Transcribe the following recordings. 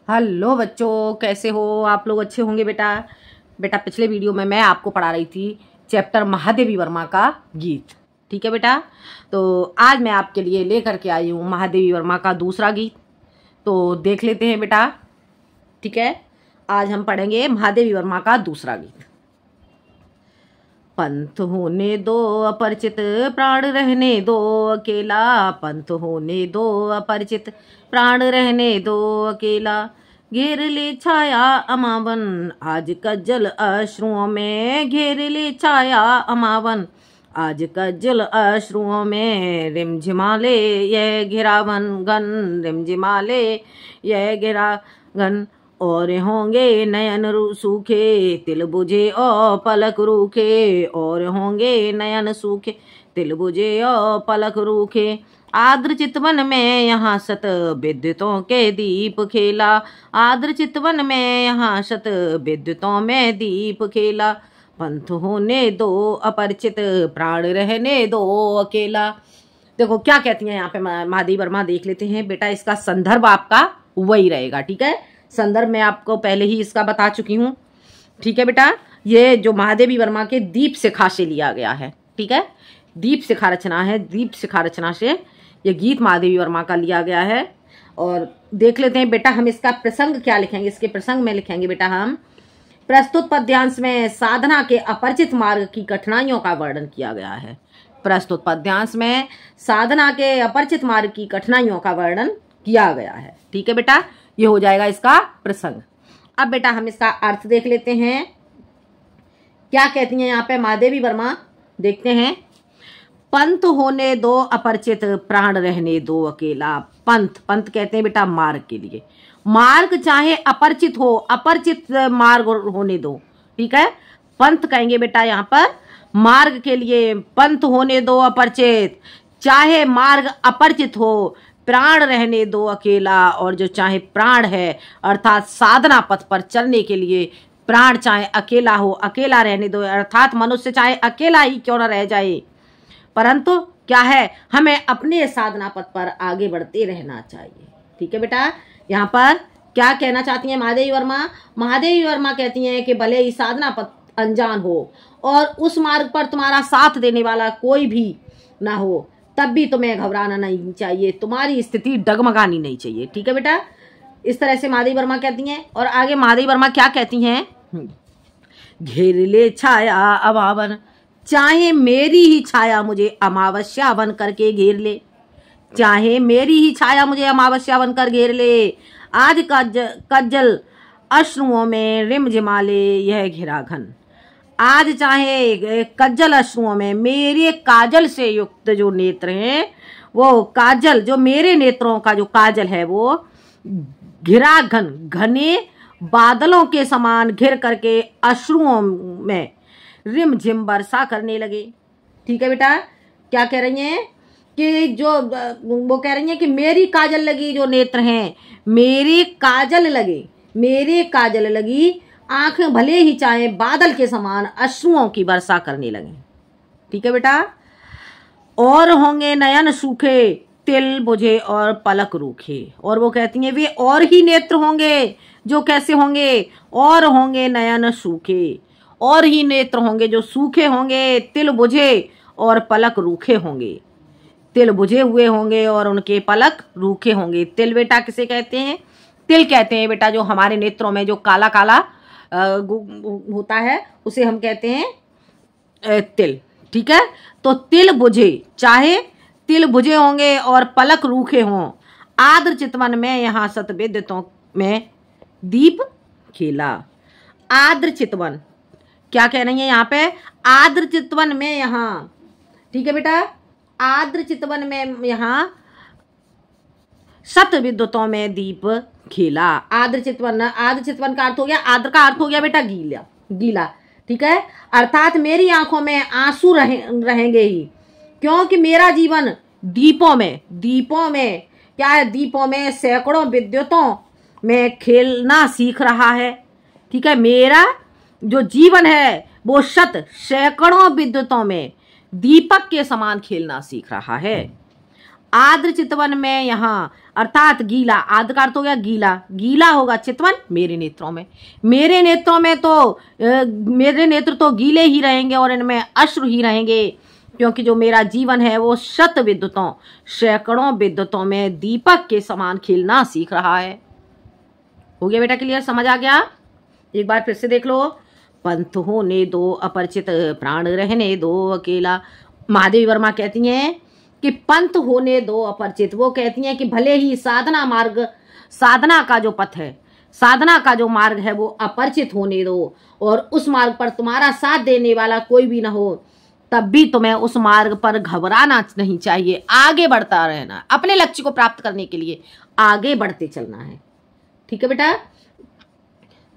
Hello बच्चों, कैसे हो आप लोग? अच्छे होंगे बेटा। पिछले वीडियो में मैं आपको पढ़ा रही थी चैप्टर महादेवी वर्मा का गीत। ठीक है बेटा। तो आज मैं आपके लिए लेकर के आई हूँ महादेवी वर्मा का दूसरा गीत। तो देख लेते हैं बेटा। ठीक है, आज हम पढ़ेंगे महादेवी वर्मा का दूसरा गीत। पंथ होने दो अपरिचित, प्राण रहने दो अकेला। पंथ होने दो अपरिचित, प्राण रहने दो अकेला। घेर ले छाया अमावन, आज कज्जल अश्रुओं में। घेर ले छाया अमावन, आज कज्जल अश्रुओं में। रिमझिमाले यह घिरावन घन, रिमझिमाले यह घिरावन। और होंगे नयन सूखे, तिल बुझे और पलक रूखे। और होंगे नयन सूखे, तिल बुझे और पलक रूखे। आर्द्र चितवन में यहाँ शत विद्युतों के दीप खेला। आर्द्र चितवन में यहाँ शत विद्युतों में दीप खेला। पंथ होने दो अपरिचित, प्राण रहने दो अकेला। देखो क्या कहती हैं यहाँ पे महादेवी वर्मा, देख लेते हैं बेटा। इसका संदर्भ आपका वही रहेगा। ठीक है, संदर्भ मैं आपको पहले ही इसका बता चुकी हूँ। ठीक है बेटा, ये जो महादेवी वर्मा के दीप शिखा से लिया गया है। ठीक है, दीप शिखा रचना है। दीप शिखा रचना से ये गीत महादेवी वर्मा का लिया गया है। और देख लेते हैं बेटा, हम इसका प्रसंग क्या लिखेंगे। इसके प्रसंग में लिखेंगे बेटा हम, प्रस्तुत पद्यांश में साधना के अपरिचित मार्ग की कठिनाइयों का वर्णन किया गया है। प्रस्तुत पद्यांश में साधना के अपरिचित मार्ग की कठिनाइयों का वर्णन किया गया है। ठीक है बेटा, ये हो जाएगा इसका प्रसंग। अब बेटा हम इसका अर्थ देख लेते हैं, क्या कहती हैं यहाँ पे महादेवी वर्मा। देखते हैं, पंथ होने दो अपरिचित, प्राण रहने दो अकेला। पंथ, पंथ कहते हैं बेटा मार्ग के लिए। मार्ग चाहे अपरिचित हो, अपरिचित मार्ग होने दो। ठीक है, पंथ कहेंगे बेटा यहाँ पर मार्ग के लिए। पंथ होने दो अपरिचित, चाहे मार्ग अपरिचित हो, प्राण रहने दो अकेला। और जो चाहे प्राण है अर्थात साधना पथ पर चलने के लिए प्राण चाहे अकेला हो, अकेला रहने दो। अर्थात मनुष्य चाहे अकेला ही क्यों न रह जाए, परंतु क्या है, हमें अपने साधना पथ पर आगे बढ़ते रहना चाहिए। ठीक है बेटा, यहाँ पर क्या कहना चाहती हैं महादेवी वर्मा। महादेवी वर्मा कहती हैं कि भले ही साधना पथ अनजान हो और उस मार्ग पर तुम्हारा साथ देने वाला कोई भी ना हो, तब भी तुम्हें घबराना नहीं चाहिए, तुम्हारी स्थिति डगमगानी नहीं चाहिए। ठीक है बेटा, इस तरह से महादेवी वर्मा कहती हैं। और आगे महादेवी वर्मा क्या कहती हैं, घेर ले छाया अमावन, चाहे मेरी ही छाया मुझे अमावस्या बन करके घेर ले। चाहे मेरी ही छाया मुझे अमावस्या बनकर घेर ले। आज कज्जल अश्रुओं में रिमझिमाले यह घिरा घन। आज चाहे कज्जल अश्रुओं में, मेरे काजल से युक्त जो नेत्र हैं, वो काजल जो मेरे नेत्रों का जो काजल है वो घिरा घन, घने बादलों के समान घिर करके अश्रुओं में रिमझिम वर्षा करने लगे। ठीक है बेटा, क्या कह रही हैं कि जो वो कह रही हैं कि मेरी काजल लगी जो नेत्र हैं, मेरे काजल लगे, मेरे काजल लगी आंख भले ही चाहे बादल के समान अश्रुओं की वर्षा करने लगे। ठीक है बेटा, और होंगे नयन सूखे, तिल बुझे और पलक रूखे। और वो कहती हैं वे और ही नेत्र होंगे जो कैसे होंगे, और होंगे नयन सूखे, और ही नेत्र होंगे जो सूखे होंगे, तिल बुझे और पलक रूखे होंगे। तिल बुझे हुए होंगे और उनके पलक रूखे होंगे। तिल बेटा किसे कहते हैं, तिल कहते हैं बेटा जो हमारे नेत्रों में जो काला काला होता है उसे हम कहते हैं तिल। ठीक है, तो तिल बुझे, चाहे तिल बुझे होंगे और पलक रूखे हों। आर्द्र चितवन में यहाँ शत विद्युतों में दीप खेला। आर्द्र चितवन क्या कह रही है यहाँ पे, आर्द्र चितवन में यहाँ। ठीक है बेटा, आर्द्र चितवन में यहाँ शत विद्युतों में दीप खेला। आर्द्र चितवन, आर्द्र चितवन का अर्थ हो गया, आर्द्र का अर्थ हो गया बेटा गीला, गीला। ठीक है, अर्थात मेरी आंखों में आंसू रहेंगे ही, क्योंकि मेरा जीवन दीपों में, दीपों में क्या है, दीपों में सैकड़ों विद्युतों में खेलना सीख रहा है। ठीक है, मेरा जो जीवन है वो शत सैकड़ों विद्युतों में दीपक के समान खेलना सीख रहा है। आद्र चितवन में यहाँ, अर्थात गीला, आद्र का अर्थ हो गया गीला, गीला होगा चितवन मेरे नेत्रों में। मेरे नेत्रों में तो मेरे नेत्र तो गीले ही रहेंगे और इनमें अश्रु ही रहेंगे, क्योंकि जो मेरा जीवन है वो शत विद्युतों, सैकड़ों विद्युतों में दीपक के समान खिलना सीख रहा है। हो गया बेटा क्लियर, समझ आ गया? एक बार फिर से देख लो। पंथ होने दो अपरिचित, प्राण रहने दो अकेला। महादेवी वर्मा कहती हैं कि पंथ होने दो अपरिचित। वो कहती हैं कि भले ही साधना मार्ग, साधना का जो पथ है, साधना का जो मार्ग है वो अपरिचित होने दो, और उस मार्ग पर तुम्हारा साथ देने वाला कोई भी ना हो, तब भी तुम्हें उस मार्ग पर घबराना नहीं चाहिए। आगे बढ़ता रहना, अपने लक्ष्य को प्राप्त करने के लिए आगे बढ़ते चलना है। ठीक है बेटा,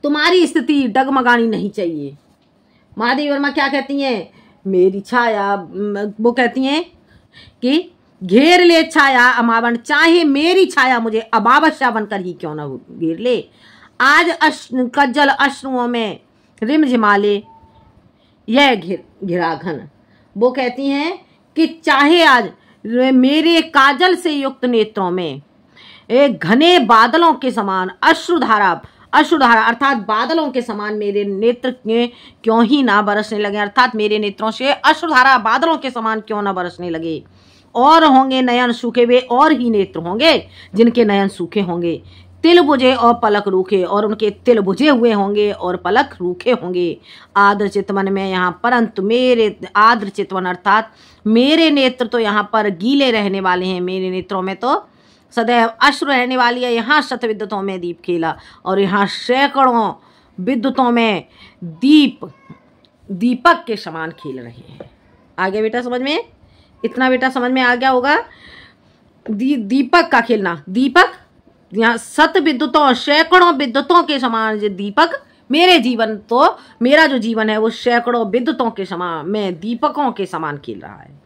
तुम्हारी स्थिति डगमगानी नहीं चाहिए। महादेवी वर्मा क्या कहती हैं? मेरी छाया, वो कहती हैं कि घेर ले छाया अमावन, चाहे मेरी छाया मुझे अमावस्या बनकर ही क्यों ना घेर ले। आज कज्जल अश्रुओं में रिमझिमाले यह घिरा घन। वो कहती हैं कि चाहे आज मेरे काजल से युक्त नेत्रों में एक घने बादलों के समान अश्रुधारा, अश्रुधारा अर्थात बादलों के समान मेरे नेत्र क्यों ही ना बरसने लगे, अर्थात मेरे नेत्रों से अश्रुधारा बादलों के समान क्यों ना बरसने लगे। और होंगे नयन सूखे हुए, और ही नेत्र होंगे जिनके नयन सूखे होंगे, तिल बुझे और पलक रूखे, और उनके तिल बुझे हुए होंगे और पलक रूखे होंगे। आद्र चितवन में यहाँ, परंतु मेरे आद्र चितवन अर्थात मेरे नेत्र तो यहाँ पर गीले रहने वाले हैं, मेरे नेत्रों में तो सदैव अश्रु रहने वाली है। यहाँ शत विद्युतों में दीप खिला, और यहाँ सैकड़ों विद्युतों में दीपक के समान खिल रहे हैं। आ गया बेटा समझ में? इतना बेटा समझ में आ गया होगा। दीपक का खिलना, दीपक यहाँ शत विद्युतों, सैकड़ों विद्युतों के समान जो दीपक, मेरे जीवन तो, मेरा जो जीवन है वो सैकड़ों विद्युतों के समान में दीपकों के समान खिल रहा है।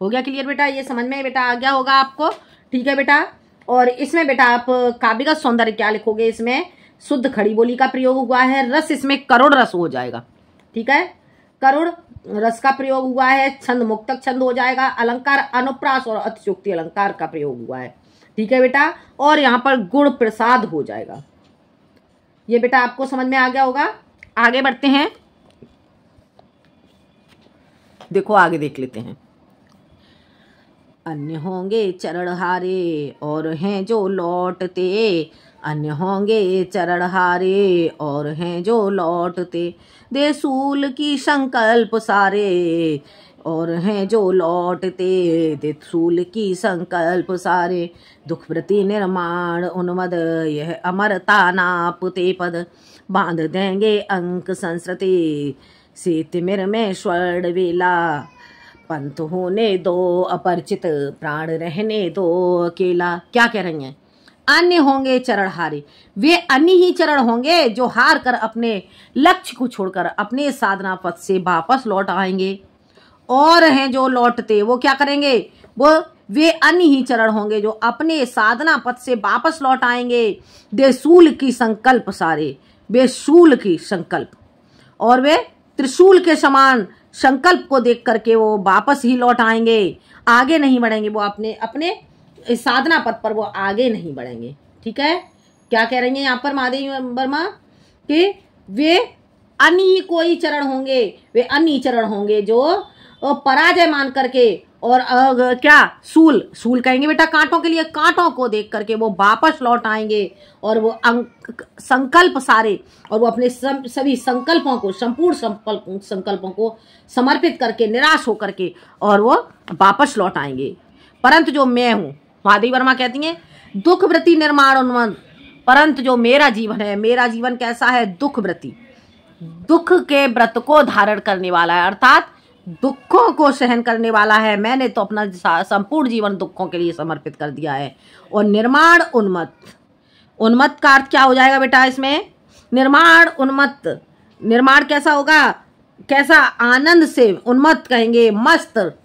हो गया क्लियर बेटा? ये समझ में बेटा आ गया होगा आपको। ठीक है बेटा, और इसमें बेटा आप काव्यगत सौंदर्य क्या लिखोगे? इसमें शुद्ध खड़ी बोली का प्रयोग हुआ है, रस इसमें करुण रस हो जाएगा। ठीक है, करुण रस का प्रयोग हुआ है, छंद मुक्तक छंद हो जाएगा, अलंकार अनुप्रास और अतिशयोक्ति अलंकार का प्रयोग हुआ है। ठीक है बेटा, और यहाँ पर गुण प्रसाद हो जाएगा। ये बेटा आपको समझ में आ गया होगा। आगे बढ़ते हैं, देखो आगे देख लेते हैं। अन्य होंगे चरणहारे और हैं जो लौटते, अन्य होंगे चरणहारे और हैं जो लौटते, दे सूल की संकल्प सारे और हैं जो लौटते, दे सूल की संकल्प सारे, दुख वृत्ति निर्माण उन्मद, यह अमरता नापते पद, बांध देंगे अंक संस्कृति, सीतिमिर में स्वर्ण वेला, पंथ होने दो अपरिचित, प्राण रहने दो अकेला। क्या कह रही हैं? अन्य होंगे चरणहारे, वे अन्य ही चरण होंगे जो हार कर अपने लक्ष्य को छोड़कर अपने साधना पथ से वापस लौट आएंगे। और हैं जो लौटते, वो क्या करेंगे? वे अन्य ही चरण होंगे जो अपने साधना पथ से वापस लौट आएंगे। बेसूल की संकल्प सारे, बेसूल की संकल्प, और वे त्रिशूल के समान संकल्प को देख करके वो वापस ही लौट आएंगे, आगे नहीं बढ़ेंगे। वो अपने अपने साधना पथ पर वो आगे नहीं बढ़ेंगे। ठीक है, क्या कह रही हैं यहाँ पर महादेवी वर्मा? कि वे अन्य ही कोई चरण होंगे, वे अन्य चरण होंगे जो पराजय मान करके, और क्या सूल कहेंगे बेटा कांटों के लिए, कांटों को देख करके वो वापस लौट आएंगे, और वो संकल्प सारे, और वो अपने सभी संकल्पों को, संपूर्ण संकल्पों को समर्पित करके, निराश होकर के, और वो वापस लौट आएंगे। परंतु जो मैं हूँ, महादेवी वर्मा कहती हैं, दुख वृत्ति निर्माण उन्मद, परंतु जो मेरा जीवन है, मेरा जीवन कैसा है? दुख वृत्ति, दुख के व्रत को धारण करने वाला है, अर्थात दुखों को सहन करने वाला है। मैंने तो अपना संपूर्ण जीवन दुखों के लिए समर्पित कर दिया है। और निर्माण उन्मत्त, उन्मत्त का अर्थ क्या हो जाएगा बेटा इसमें? निर्माण उन्मत्त, निर्माण कैसा होगा? कैसा? आनंद से, उन्मत्त कहेंगे मस्त,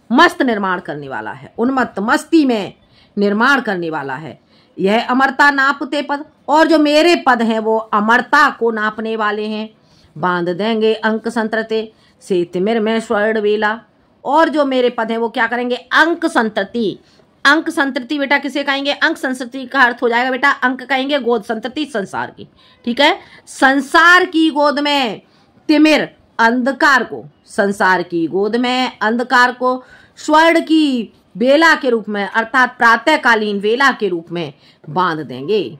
मस्त निर्माण करने वाला है, उन्मत्त मस्ती में निर्माण करने वाला है। यह अमरता नापते पद, और जो मेरे पद हैं वो अमरता को नापने वाले हैं। बांध देंगे अंक संतरते, से तिमिर में स्वर्ण वेला, और जो मेरे पद हैं वो क्या करेंगे? अंक संतति, अंक संतृति बेटा किसे कहेंगे? अंक संतृति का अर्थ हो जाएगा बेटा, अंक कहेंगे गोद, संतृति संसार की। ठीक है, संसार की गोद में तिमिर अंधकार को, संसार की गोद में अंधकार को स्वर्ण की बेला के रूप में अर्थात प्रातःकालीन वेला के रूप में बांध देंगे।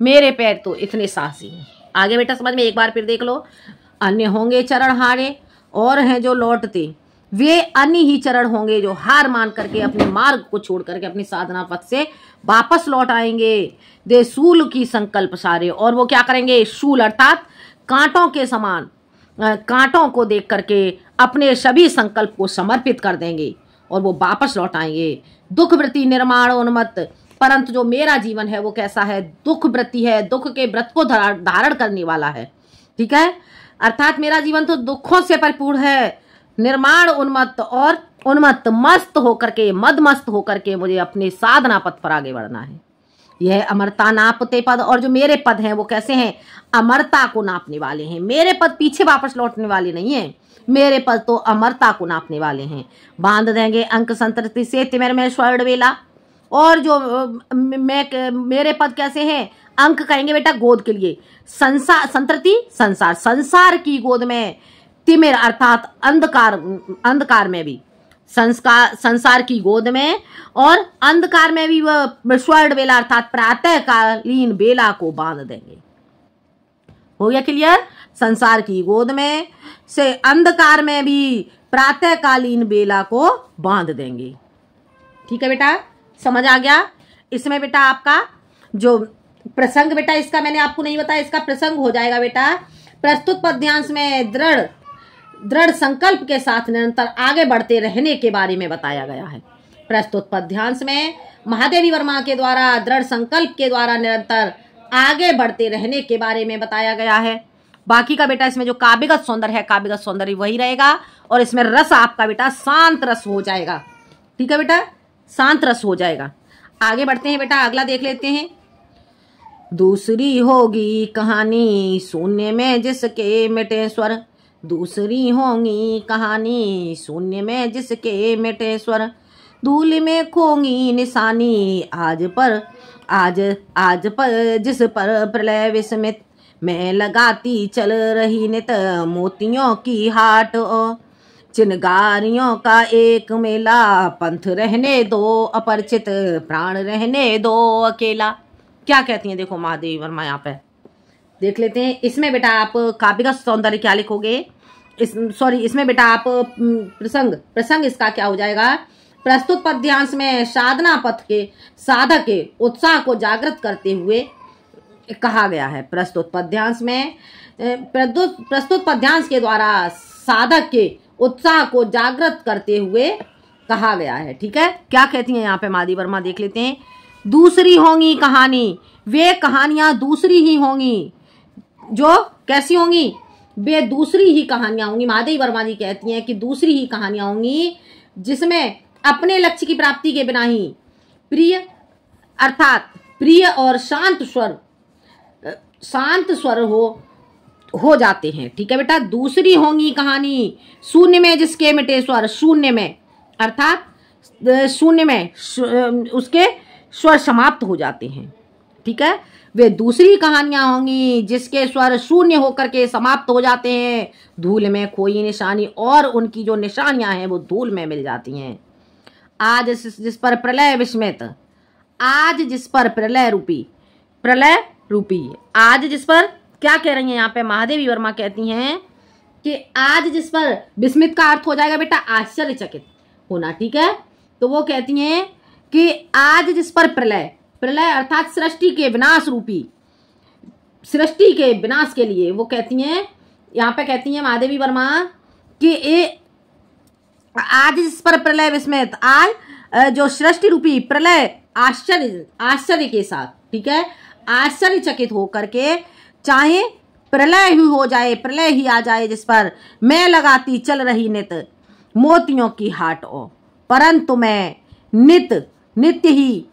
मेरे पैर तो इतने साहसी हैं। आगे बेटा समझ में एक बार फिर देख लो। अन्य होंगे चरण हारे, और हैं जो लौटते, वे अन्य ही चरण होंगे जो हार मान करके अपने मार्ग को छोड़ करके अपनी साधना पथ से वापस लौट आएंगे। दे शूल की संकल्प सारे, और वो क्या करेंगे? शूल अर्थात कांटों के समान, कांटों को देख करके अपने सभी संकल्प को समर्पित कर देंगे और वो वापस लौट आएंगे। दुख वृत्ति निर्माण उन्मत्त, परंतु जो मेरा जीवन है वो कैसा है? दुख वृत्ति है, दुख के व्रत को धारण करने वाला है। ठीक है, अर्थात मेरा जीवन तो दुखों से परिपूर्ण है। निर्माण उन्मत्त, और उन्मत्त मस्त होकर के, मदमस्त होकर के मुझे अपने साधना पथ पर आगे बढ़ना है। यह अमरता नापते पद, और जो मेरे पद हैं वो कैसे हैं? अमरता को नापने वाले हैं। मेरे पद पीछे वापस लौटने वाले नहीं है, मेरे पद तो अमरता को नापने वाले हैं। बांध देंगे अंक संतृति से तिमिर में स्वर्ण वेला, और जो मेरे पद कैसे हैं? अंक कहेंगे बेटा गोद के लिए, संसार संतृति संसार, संसार की गोद में तिमिर अर्थात अंधकार, अंधकार में भी संसार की गोद में, और अंधकार में भी वह स्वर्ण बेला अर्थात प्रातःकालीन बेला को बांध देंगे। हो गया क्लियर? संसार की गोद में से अंधकार में भी प्रातःकालीन बेला को बांध देंगे। ठीक है बेटा, समझ आ गया? इसमें बेटा आपका जो प्रसंग बेटा, इसका मैंने आपको नहीं बताया, इसका प्रसंग हो जाएगा बेटा प्रस्तुत पद्यांश में दृढ़ संकल्प के साथ निरंतर आगे बढ़ते रहने के बारे में बताया गया है। प्रस्तुत पद्यांश में महादेवी वर्मा के द्वारा दृढ़ संकल्प के द्वारा निरंतर आगे बढ़ते रहने के बारे में बताया गया है। बाकी का बेटा इसमें जो काव्यगत सौंदर्य है, काव्यगत सौंदर्य वही रहेगा, और इसमें रस आपका बेटा शांत रस हो जाएगा। ठीक है बेटा, शांत रस हो जाएगा। आगे बढ़ते हैं बेटा, अगला देख लेते हैं। दूसरी होगी कहानी शून्य में जिसके मिटे स्वर, दूसरी होगी कहानी शून्य में जिसके मिटे स्वर, धूल में खोंगी निशानी आज पर जिस पर प्रलय विस्मित, मैं लगाती चल रही नित मोतियों की हाट, चिनगारियों का एक मेला, पंथ रहने दो अपरिचित प्राण रहने दो अकेला। क्या कहती हैं देखो महादेवी वर्मा, यहाँ पे देख लेते हैं। इसमें बेटा आप काव्यगत सौंदर्य क्या लिखोगे? इसमें बेटा आप प्रसंग इसका क्या हो जाएगा? प्रस्तुत पद्यांश में साधना पथ के साधक के उत्साह को जागृत करते हुए कहा गया है। प्रस्तुत पद्यांश में प्रस्तुत पद्यांश के द्वारा साधक के उत्साह को जागृत करते हुए कहा गया है। ठीक है, क्या कहती हैं यहाँ पे महादेवी वर्मा, देख लेते हैं। दूसरी होंगी कहानी, वे कहानियां दूसरी ही होंगी। जो कैसी होंगी? वे दूसरी ही कहानियां होंगी। महादेवी वर्मा जी कहती हैं कि दूसरी ही कहानियां होंगी जिसमें अपने लक्ष्य की प्राप्ति के बिना ही प्रिय अर्थात प्रिय और शांत स्वर हो जाते हैं। ठीक है बेटा, दूसरी होंगी कहानी शून्य में जिसके मिटे स्वर, शून्य में अर्थात शून्य में उसके स्वर समाप्त हो जाते हैं। ठीक है, वे दूसरी कहानियां होंगी जिसके स्वर शून्य होकर के समाप्त हो जाते हैं, धूल में खोई निशानी, और उनकी जो निशानियां हैं वो धूल में मिल जाती हैं। आज जिस पर प्रलय विस्मित, आज जिस पर प्रलय रूपी आज जिस पर क्या कह रही हैं यहाँ पे महादेवी वर्मा कहती हैं कि आज जिस पर, विस्मित का अर्थ हो जाएगा बेटा आश्चर्यचकित होना। ठीक है, तो वो कहती हैं कि आज जिस पर प्रलय अर्थात सृष्टि के विनाश के लिए वो कहती हैं, यहाँ पे कहती हैं महादेवी वर्मा कि आज जिस पर प्रलय विस्मित, आज जो सृष्टि रूपी प्रलय आश्चर्य के साथ, ठीक है, आश्चर्यचकित होकर के चाहे प्रलय ही हो जाए, प्रलय ही आ जाए, जिस पर मैं लगाती चल रही नित मोतियों की हाट ओ, परंतु मैं नित्य ही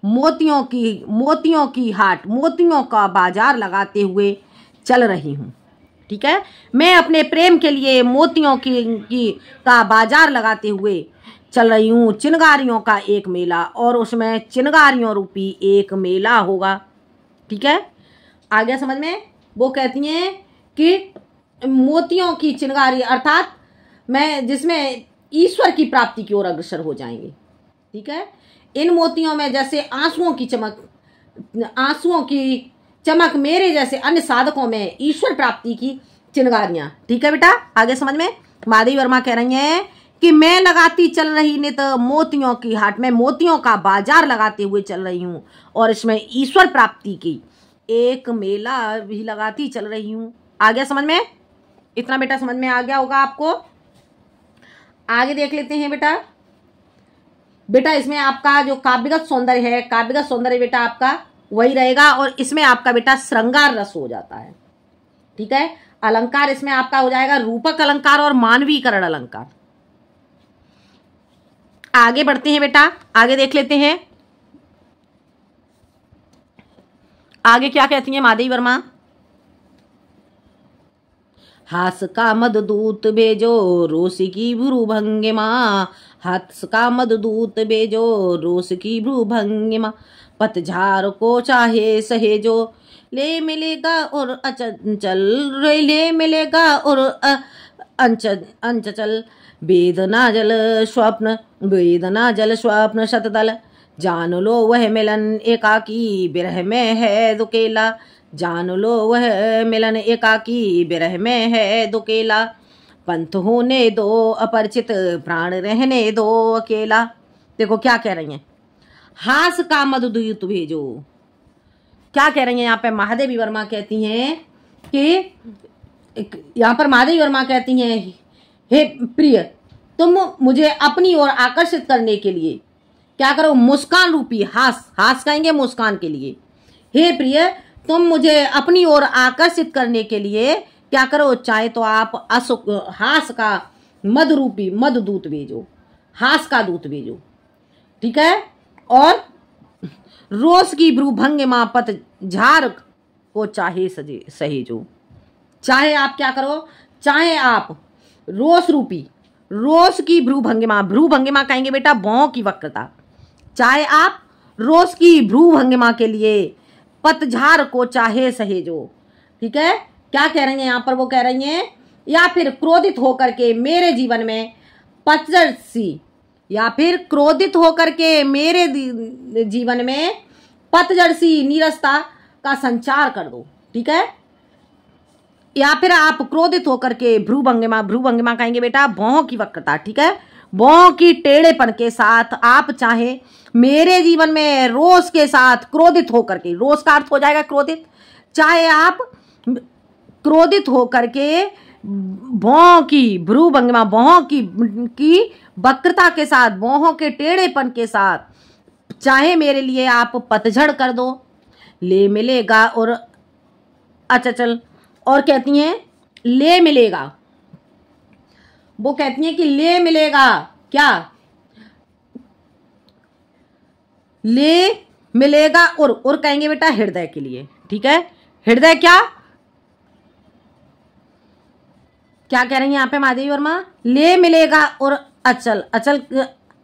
मोतियों की हाट, मोतियों का बाजार लगाते हुए चल रही हूँ। ठीक है। मैं अपने प्रेम के लिए मोतियों का बाजार लगाते हुए चल रही हूँ, चिनगारियों का एक मेला, और उसमें चिनगारियों रूपी एक मेला होगा। ठीक है, आ गया समझ में। वो कहती हैं कि मोतियों की चिनगारी अर्थात मैं जिसमें ईश्वर की प्राप्ति की ओर अग्रसर हो जाएंगे। ठीक है, इन मोतियों में जैसे आंसुओं की चमक मेरे जैसे अन्य साधकों में ईश्वर प्राप्ति की चिनगारियां। ठीक है बेटा, आगे समझ में। माधवी वर्मा कह रही हैं कि मैं लगाती चल रही नित मोतियों की हाट में, मोतियों का बाजार लगाते हुए चल रही हूँ, और इसमें ईश्वर प्राप्ति की एक मेला भी लगाती चल रही हूँ। आ गया समझ में? इतना बेटा समझ में आ गया होगा आपको। आगे देख लेते हैं बेटा। बेटा इसमें आपका जो काव्यगत सौंदर्य है, काव्यगत सौंदर्य बेटा आपका वही रहेगा, और इसमें आपका बेटा श्रृंगार रस हो जाता है। ठीक है, अलंकार इसमें आपका हो जाएगा रूपक अलंकार और मानवीकरण अलंकार। आगे बढ़ते हैं बेटा, आगे देख लेते हैं आगे क्या कहती है माधवी वर्मा। हास का मददूत भेजो रोस की भ्रूभंगिमा, हास का मददूत भेजो रोस की भ्रूभंगिमा, पतझार को चाहे सहेजो ले मिलेगा और अचंचल, ले मिलेगा और अंचल, वेदना जल स्वप्न, वेदना जल स्वप्न शतदल, जान लो वह मिलन एकाकी विरह में है दुकेला, जान लो वह मिलन एकाकी विरह में है दुकेला, पंथ होने दो अपरिचित प्राण रहने दो अकेला। देखो क्या कह रही हैं, हास का मधुदूत भेजो। क्या कह रही हैं यहाँ पे महादेवी वर्मा कहती हैं कि यहाँ पर महादेवी वर्मा कहती हैं, हे प्रिय तुम मुझे अपनी ओर आकर्षित करने के लिए क्या करो, मुस्कान रूपी हास, हास कहेंगे मुस्कान के लिए। हे प्रिय तुम मुझे अपनी ओर आकर्षित करने के लिए क्या करो, चाहे तो आप हास का मद रूपी मधुदूत भेजो, हास का दूत भेजो। ठीक है, और रोस की भ्रूभंगिमा पतझार को चाहे सहेजो। चाहे आप क्या करो, चाहे आप रोस रूपी, रोस की भ्रूभंगिमा, भ्रूभंगिमा कहेंगे बेटा भौं की वक्रता, चाहे आप रोस की भ्रूभंगिमा के लिए पतझार को चाहे सहेजो। ठीक है, क्या कह रही हैं यहाँ पर, वो कह रही हैं या फिर क्रोधित होकर के मेरे जीवन में पतझड़ सी, या फिर क्रोधित होकर के मेरे जीवन में पतझड़ सी नीरसता का संचार कर दो। ठीक है, या फिर आप क्रोधित होकर के भ्रूभंगिमा, भ्रूभंगिमा कहेंगे बेटा भौं की वक्रता। ठीक है, भौं की टेढ़ेपन के साथ आप चाहे मेरे जीवन में रोष के साथ क्रोधित होकर के, रोष का अर्थ हो जाएगा क्रोधित, चाहे आप क्रोधित होकर के भौं की भ्रूभंगिमा, भौं की वक्रता के साथ, भौं के टेढ़ेपन के साथ चाहे मेरे लिए आप पतझड़ कर दो, ले मिलेगा और अचंचल। और कहती हैं ले मिलेगा, वो कहती हैं कि ले मिलेगा क्या, ले मिलेगा और कहेंगे बेटा हृदय के लिए। ठीक है, हृदय क्या क्या कह रही है यहाँ पे माधवी वर्मा, ले मिलेगा और अचल, अचल,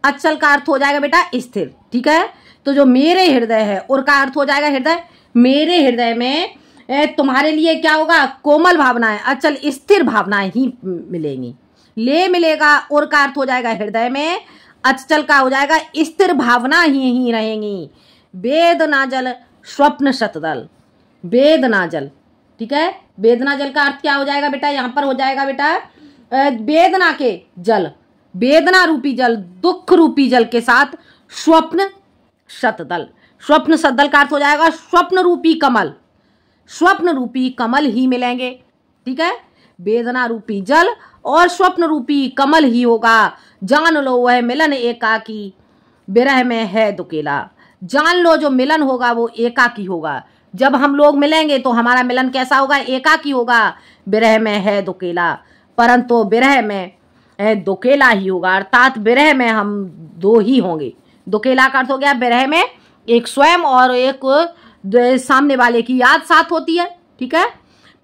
अचल का अर्थ हो जाएगा बेटा स्थिर। ठीक है, तो जो मेरे हृदय है और का अर्थ हो जाएगा हृदय, मेरे हृदय में तुम्हारे लिए क्या होगा, कोमल भावनाएं, अचल स्थिर भावनाएं ही मिलेंगी। ले मिलेगा और का अर्थ हो जाएगा हृदय में, अचल का हो जाएगा स्थिर भावना ही रहेंगी। वेदना जल स्वप्न शतदल, वेदना जल। ठीक है, वेदना जल का अर्थ क्या हो जाएगा बेटा, यहाँ पर हो जाएगा बेटा वेदना के जल, वेदना रूपी जल, दुख रूपी जल के साथ स्वप्न शतदल, स्वप्न शतदल का अर्थ हो जाएगा स्वप्न रूपी कमल, स्वप्न रूपी कमल ही मिलेंगे। ठीक है, वेदना रूपी जल और स्वप्न रूपी कमल ही होगा। जान लो वह मिलन एकाकी विरह में है दुकेला, जान लो जो मिलन होगा वो एकाकी होगा। जब हम लोग मिलेंगे तो हमारा मिलन कैसा होगा, एकाकी होगा। विरह में है दुकेला, परंतु विरह में दुकेला ही होगा, अर्थात विरह में हम दो ही होंगे। दुकेला का अर्थ हो गया विरह में एक स्वयं और एक सामने वाले की याद साथ होती है। ठीक है,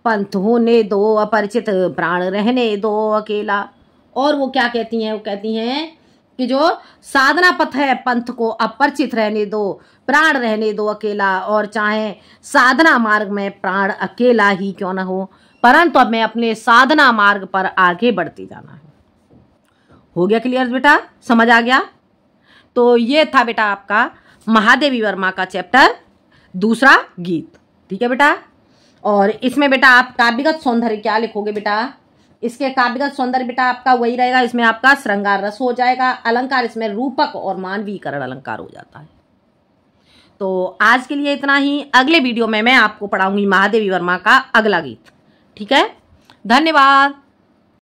पंथ होने दो अपरिचित, प्राण रहने दो अकेला। और वो क्या कहती हैं, वो कहती हैं कि जो साधना पथ है पंथ को अपरिचित रहने दो, प्राण रहने दो अकेला, और चाहे साधना मार्ग में प्राण अकेला ही क्यों ना हो, परंतु अब मैं अपने साधना मार्ग पर आगे बढ़ती जाना है। हो गया क्लियर बेटा, समझ आ गया? तो ये था बेटा आपका महादेवी वर्मा का चैप्टर दूसरा गीत। ठीक है बेटा। और इसमें बेटा आप काव्यगत सौंदर्य क्या लिखोगे बेटा? इसके काव्यगत सौंदर्य बेटा आपका वही रहेगा, इसमें आपका श्रृंगार रस हो जाएगा, अलंकार इसमें रूपक और मानवीकरण अलंकार हो जाता है। तो आज के लिए इतना ही। अगले वीडियो में मैं आपको पढ़ाऊंगी महादेवी वर्मा का अगला गीत। ठीक है, धन्यवाद।